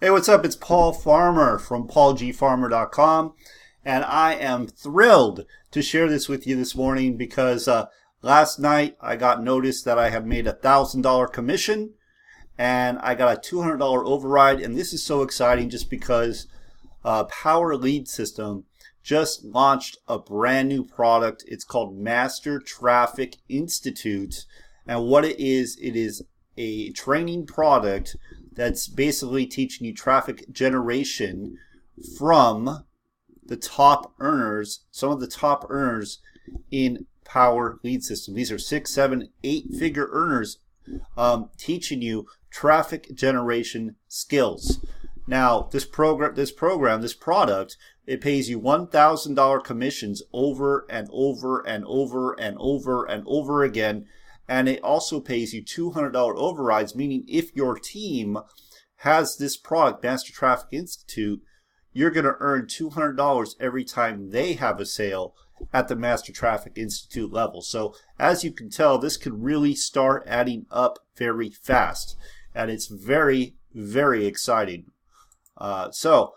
Hey, what's up? It's Paul Farmer from paulgfarmer.com, and I am thrilled to share this with you this morning because last night I got notice that I have made a $1,000 commission and I got a $200 override, and this is so exciting just because Power Lead System just launched a brand new product. It's called Master Traffic Institute, and what it is a training product that's basically teaching you traffic generation from the top earners, some of the top earners in Power Lead System. These are 6, 7, 8-figure earners teaching you traffic generation skills. Now, this product, it pays you $1,000 commissions over and over and over and over and over again. And it also pays you $200 overrides, meaning if your team has this product, Master Traffic Institute, you're going to earn $200 every time they have a sale at the Master Traffic Institute level. So as you can tell, this could really start adding up very fast. And it's very, very exciting. So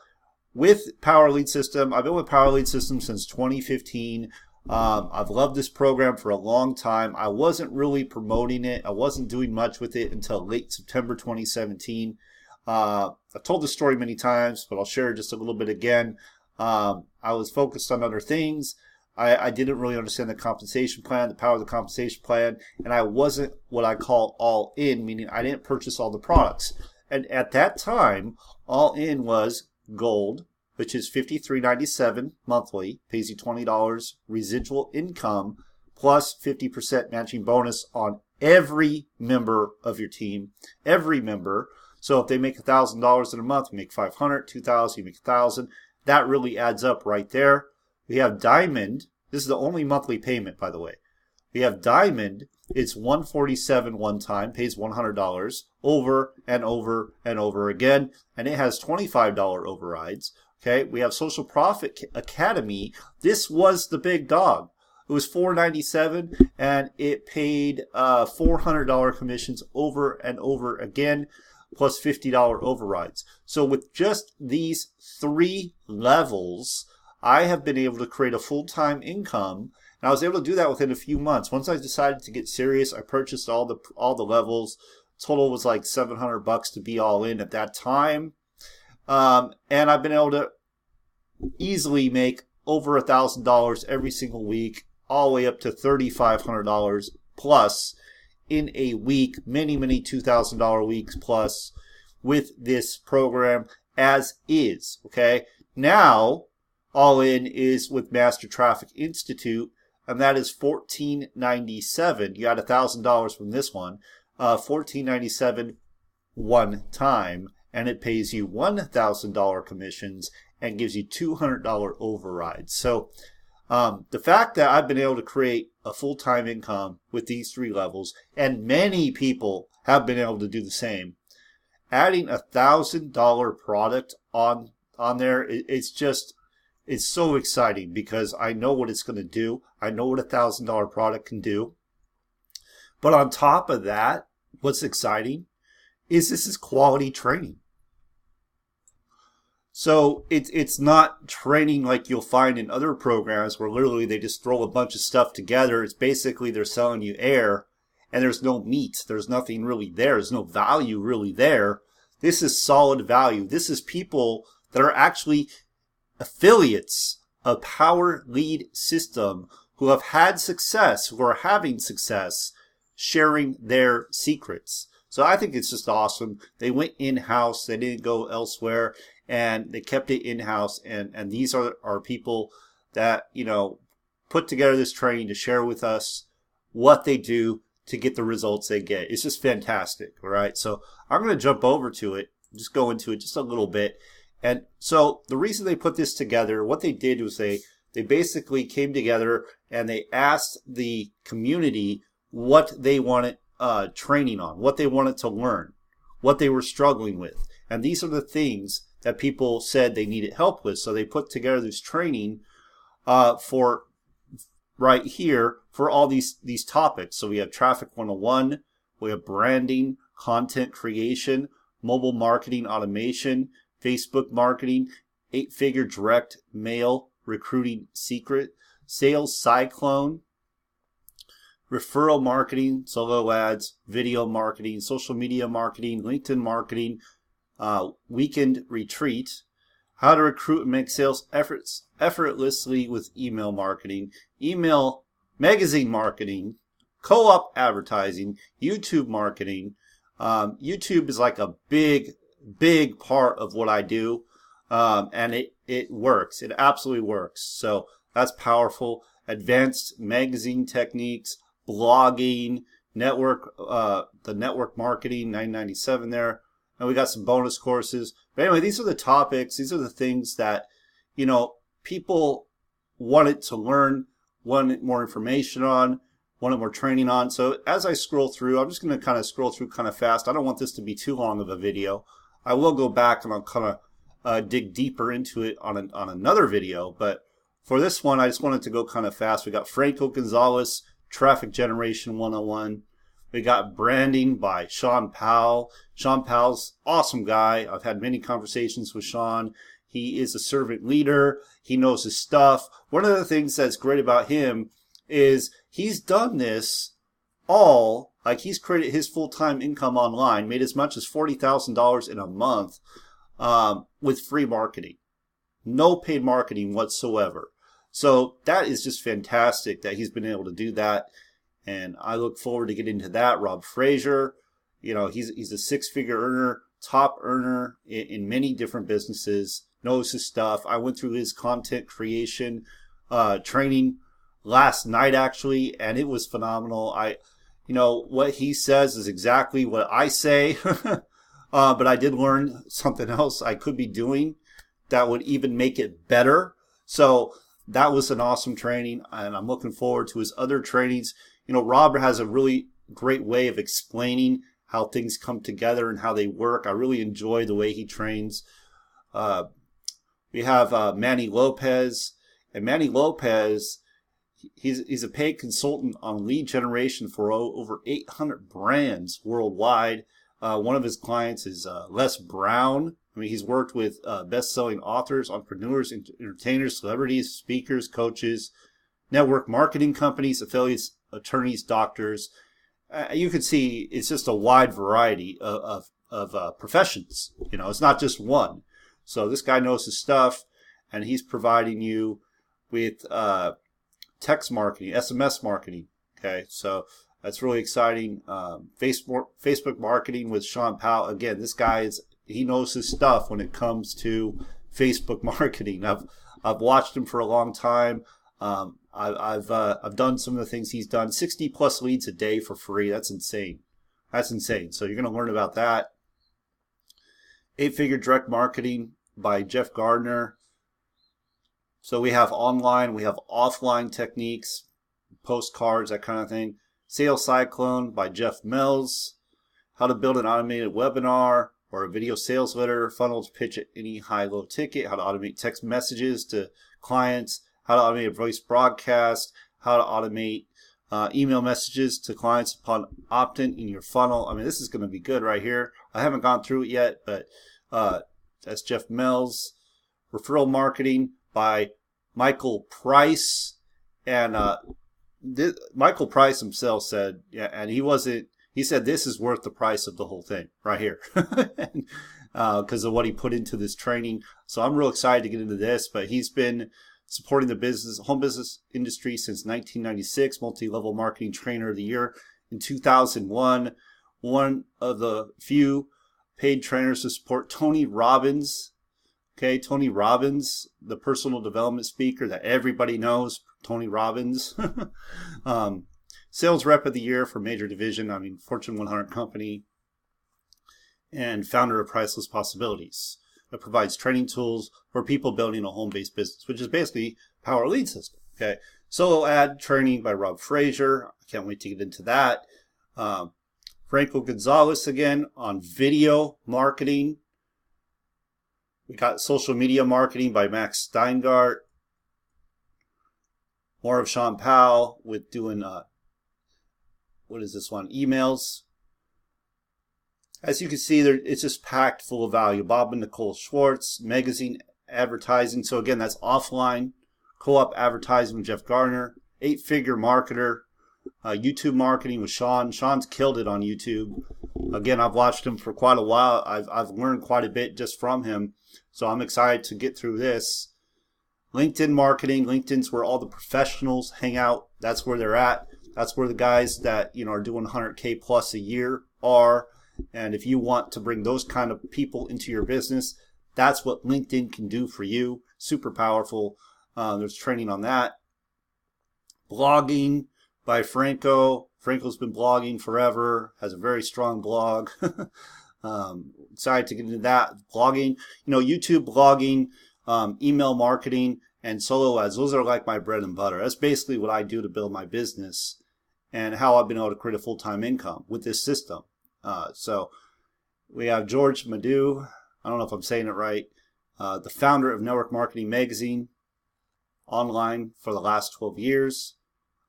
with Power Lead System, I've been with Power Lead System since 2015. I've loved this program for a long time. I wasn't really promoting it. I wasn't doing much with it until late September 2017. I've told this story many times, but I'll share it just a little bit again. I was focused on other things. I didn't really understand the compensation plan, the power of the compensation plan, and I wasn't what I call all in, meaning I didn't purchase all the products. And at that time, all in was gold, which is $53.97 monthly, pays you $20 residual income plus 50% matching bonus on every member of your team, every member. So if they make $1,000 in a month, you make $500, $2,000, you make $1,000. That really adds up right there. We have Diamond. This is the only monthly payment, by the way. We have Diamond. It's $147 one time, pays $100 over and over and over again, and it has $25 overrides. Okay, we have Social Profit Academy. This was the big dog. It was $497, and it paid $400 commissions over and over again, plus $50 overrides. So with just these 3 levels, I have been able to create a full-time income, and I was able to do that within a few months. Once I decided to get serious, I purchased all the levels. Total was like $700 to be all in at that time. And I've been able to easily make over $1,000 every single week, all the way up to $3,500 plus in a week, many $2,000 weeks plus with this program as is. Okay, now all in is with Master Traffic Institute, and that is $1,497. You got $1,000 from this one, $1,497 one time. And it pays you $1,000 commissions and gives you $200 overrides. So the fact that I've been able to create a full-time income with these 3 levels, and many people have been able to do the same, adding a $1,000 product on there, it's so exciting because I know what it's going to do. I know what a $1,000 product can do. But on top of that, what's exciting is this is quality training. So it's not training like you'll find in other programs where literally they just throw a bunch of stuff together. It's basically they're selling you air and there's no meat. There's nothing really there. There's no value really there. This is solid value. This is people that are actually affiliates of Power Lead System who have had success, who are having success, sharing their secrets. So I think it's just awesome. They went in-house. They didn't go elsewhere. And they kept it in-house, and these are people that, put together this training to share with us what they do to get the results they get. It's just fantastic, all right? So I'm going to jump over to it, just go into it just a little bit. And so the reason they put this together, what they did was they basically came together and they asked the community what they wanted training on, what they wanted to learn, what they were struggling with. And these are the things that people said they needed help with. So they put together this training for right here for all these topics. So we have Traffic 101, we have branding, content creation, mobile marketing automation, Facebook marketing, 8-figure direct mail recruiting secret, sales cyclone, referral marketing, solo ads, video marketing, social media marketing, LinkedIn marketing, weekend retreat, how to recruit and make sales effortlessly with email marketing, email magazine marketing, co-op advertising, YouTube marketing. YouTube is like a big part of what I do, and it works. It absolutely works. So that's powerful. Advanced magazine techniques, blogging, the network marketing, $9.97 there. And we got some bonus courses. But anyway, these are the topics. These are the things that, people wanted to learn, wanted more information on, wanted more training on. So as I scroll through, I'm just going to kind of scroll through kind of fast. I don't want this to be too long of a video. I will go back and I'll kind of dig deeper into it on another video. But for this one, I just wanted to go kind of fast. We got Franco Gonzalez, Traffic Generation 101. We got branding by Sean Powell. Sean Powell's awesome guy. I've had many conversations with Sean. He is a servant leader. He knows his stuff. One of the things that's great about him is he's done this all, like he's created his full-time income online, made as much as $40,000 in a month with free marketing. No paid marketing whatsoever. So that is just fantastic that he's been able to do that. And I look forward to getting into that. Rob Frazier, he's a 6-figure earner, top earner in many different businesses, knows his stuff. I went through his content creation training last night actually, and it was phenomenal. What he says is exactly what I say, but I did learn something else I could be doing that would even make it better. So that was an awesome training, and I'm looking forward to his other trainings. Rob has a really great way of explaining how things come together and how they work. I really enjoy the way he trains. We have Manny Lopez, and Manny Lopez, he's a paid consultant on lead generation for over 800 brands worldwide. One of his clients is Les Brown. He's worked with best-selling authors, entrepreneurs, entertainers, celebrities, speakers, coaches, network marketing companies, affiliates, attorneys, doctors. You can see it's just a wide variety of professions. It's not just one. So this guy knows his stuff, and he's providing you with text marketing, SMS marketing. Okay, so that's really exciting. Facebook marketing with Sean Powell. Again, this guy he knows his stuff when it comes to Facebook marketing. I've watched him for a long time. I've done some of the things he's done. 60 plus leads a day for free. That's insane. That's insane. So you're going to learn about that. 8-figure direct marketing by Jeff Gardner. So we have online, we have offline techniques, postcards, that kind of thing. Sales Cyclone by Jeff Mills. How to build an automated webinar or a video sales letter, funnel to pitch at any high-low ticket. How to automate text messages to clients. How to automate a voice broadcast. How to automate email messages to clients upon opt-in in your funnel. This is going to be good right here. I haven't gone through it yet, but that's Jeff Mills. Referral Marketing by Michael Price. And Michael Price himself said, and he said this is worth the price of the whole thing right here because of what he put into this training. So I'm real excited to get into this, but he's been supporting the home business industry since 1996, multi-level marketing trainer of the year in 2001, one of the few paid trainers to support Tony Robbins. Okay, Tony Robbins, the personal development speaker that everybody knows, Tony Robbins. Sales rep of the year for major division, Fortune 100 company, and founder of Priceless Possibilities. That provides training tools for people building a home-based business, which is basically Power Lead System. Okay, solo ad training by Rob Frazier. I can't wait to get into that. Franco Gonzalez again on video marketing. We got social media marketing by Max Steingart. More of Sean Powell with doing what is this one? Emails. As you can see, there it's just packed full of value. Bob and Nicole Schwartz, magazine advertising. So again, that's offline. Co-op advertising with Jeff Gardner. 8-figure marketer. YouTube marketing with Sean. Sean's killed it on YouTube. Again, I've watched him for quite a while. I've learned quite a bit just from him. So I'm excited to get through this. LinkedIn marketing. LinkedIn's where all the professionals hang out. That's where they're at. That's where the guys that are doing 100K plus a year are. And if you want to bring those kind of people into your business, that's what LinkedIn can do for you. Super powerful. There's training on that. Blogging by Franco. Franco's been blogging forever. Has a very strong blog. Excited to get into that. Blogging, YouTube blogging, email marketing, and solo ads. Those are like my bread and butter. That's basically what I do to build my business and how I've been able to create a full-time income with this system. So we have George Madu. I don't know if I'm saying it right. The founder of Network Marketing Magazine, online for the last 12 years.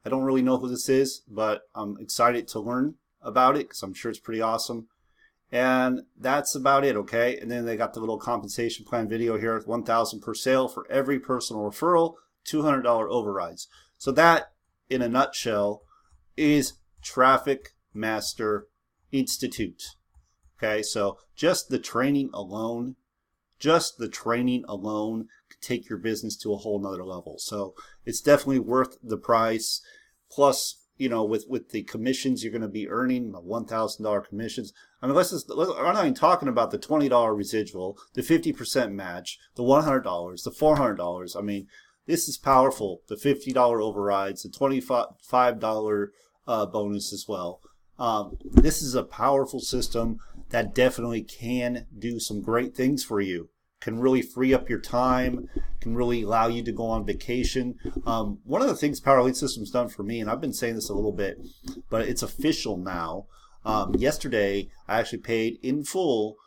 I don't really know who this is, but I'm excited to learn about it because I'm sure it's pretty awesome. And that's about it, okay? And then they got the little compensation plan video here, $1,000 per sale for every personal referral, $200 overrides. So that, in a nutshell, is Traffic Master Institute. Okay, so just the training alone could take your business to a whole nother level. So it's definitely worth the price. Plus, with the commissions you're going to be earning, the $1,000 commissions. I mean, we're not even talking about the $20 residual, the 50% match, the $100, the $400. I mean, this is powerful. The $50 overrides, the $25 bonus as well. This is a powerful system that definitely can do some great things for you. Can really free up your time, can really allow you to go on vacation. One of the things Power Lead System's done for me, and I've been saying this a little bit, but it's official now. Yesterday, I actually paid in full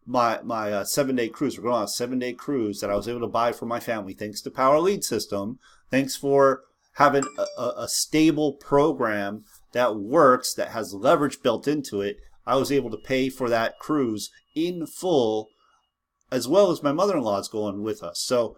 my 7-day cruise. We're going on a 7-day cruise that I was able to buy for my family thanks to Power Lead System. Thanks for having a stable program that works, that has leverage built into it. I was able to pay for that cruise in full, as well as my mother-in-law's going with us. So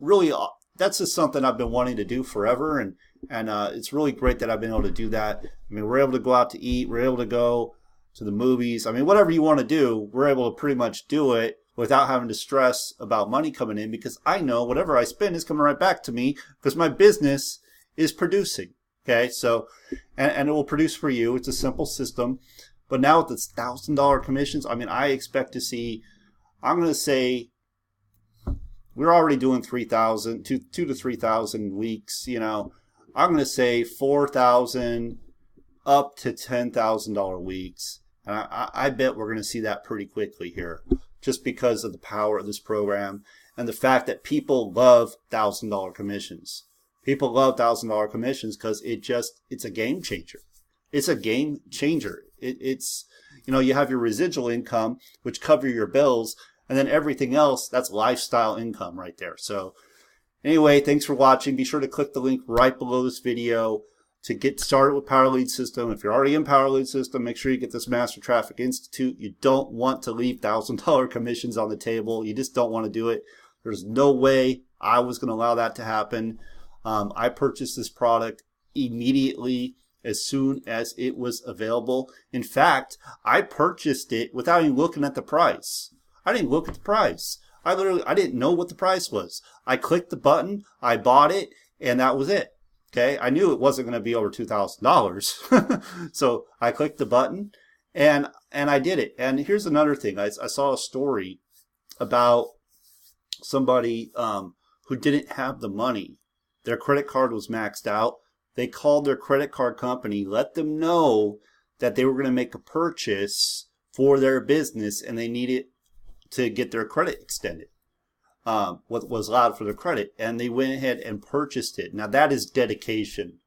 really, that's just something I've been wanting to do forever, and it's really great that I've been able to do that. I mean, we're able to go out to eat, we're able to go to the movies. I mean, whatever you want to do, we're able to pretty much do it without having to stress about money coming in, because I know whatever I spend is coming right back to me because my business is producing. Okay, so, and it will produce for you. It's a simple system. But now with this $1,000 commissions, I mean, I expect to see, I'm going to say, we're already doing 3,000, 2 to 3,000 weeks, I'm going to say 4,000 up to $10,000 weeks. And I bet we're going to see that pretty quickly here, just because of the power of this program and the fact that people love $1,000 commissions. People love $1,000 commissions because it's a game changer. It's a game changer. It's you have your residual income, which cover your bills, and then everything else, that's lifestyle income right there. So anyway, thanks for watching. Be sure to click the link right below this video to get started with Power Lead System. If you're already in Power Lead System, make sure you get this Master Traffic Institute. You don't want to leave $1,000 commissions on the table. You just don't want to do it. There's no way I was going to allow that to happen. I purchased this product immediately as soon as it was available. In fact, I purchased it without even looking at the price. I didn't look at the price. I didn't know what the price was. I clicked the button, I bought it, and that was it. Okay, I knew it wasn't going to be over $2,000. So I clicked the button and I did it. And here's another thing. I saw a story about somebody who didn't have the money. Their credit card was maxed out. They called their credit card company, let them know that they were going to make a purchase for their business and they needed to get their credit extended. What was allowed for their credit, and they went ahead and purchased it. Now that is dedication.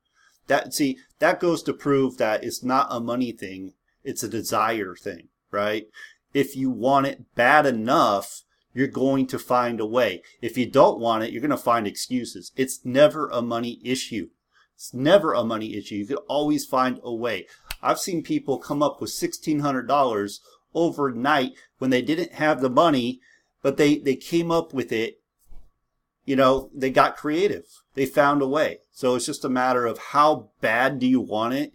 That goes to prove that it's not a money thing, it's a desire thing, right? If you want it bad enough, you're going to find a way. If you don't want it, you're going to find excuses. It's never a money issue. It's never a money issue. You can always find a way. I've seen people come up with $1,600 overnight when they didn't have the money, but they came up with it. You know, they got creative. They found a way. So it's just a matter of how bad do you want it,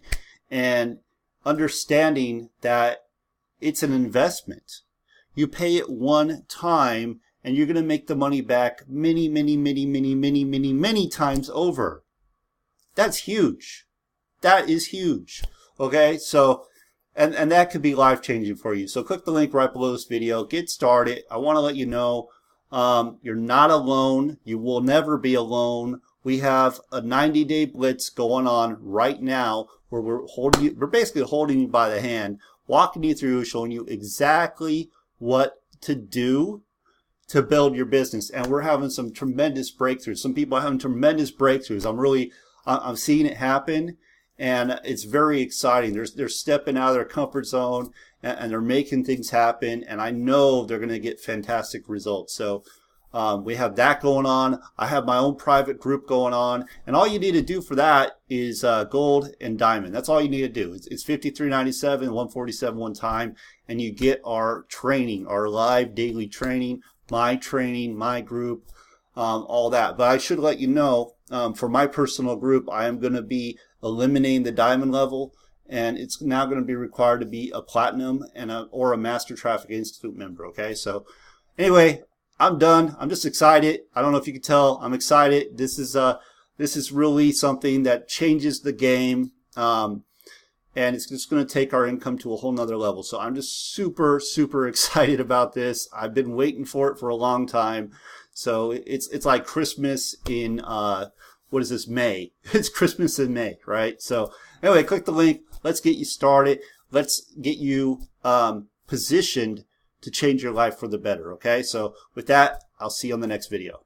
and understanding that it's an investment. You pay it one time and you're going to make the money back many, many, many, many, many, many, many times over. That's huge. That is huge. Okay, so and that could be life-changing for you. So click the link right below this video. Get started. I want to let you know you're not alone. You will never be alone. We have a 90-day blitz going on right now where we're basically holding you by the hand, walking you through, showing you exactly what to do to build your business. And we're having some tremendous breakthroughs. Some people are having tremendous breakthroughs. I'm seeing it happen, and it's very exciting. They're stepping out of their comfort zone, and they're making things happen, and I know they're going to get fantastic results. So we have that going on. I have my own private group going on, and all you need to do for that is gold and diamond. That's all you need to do. It's $53.97, $147 one time, and you get our training, our live daily training, my group, all that. But I should let you know, for my personal group, I am going to be eliminating the diamond level, and it's now going to be required to be a platinum and or a Master Traffic Institute member. Okay, so anyway, I'm done. I'm just excited. I don't know if you can tell. I'm excited. This is really something that changes the game, and it's just going to take our income to a whole nother level. So I'm just super, super excited about this. I've been waiting for it for a long time. So it's like Christmas in what is this, May? It's Christmas in May, right? So anyway, click the link. Let's get you started. Let's get you positioned to change your life for the better, okay? So with that, I'll see you on the next video.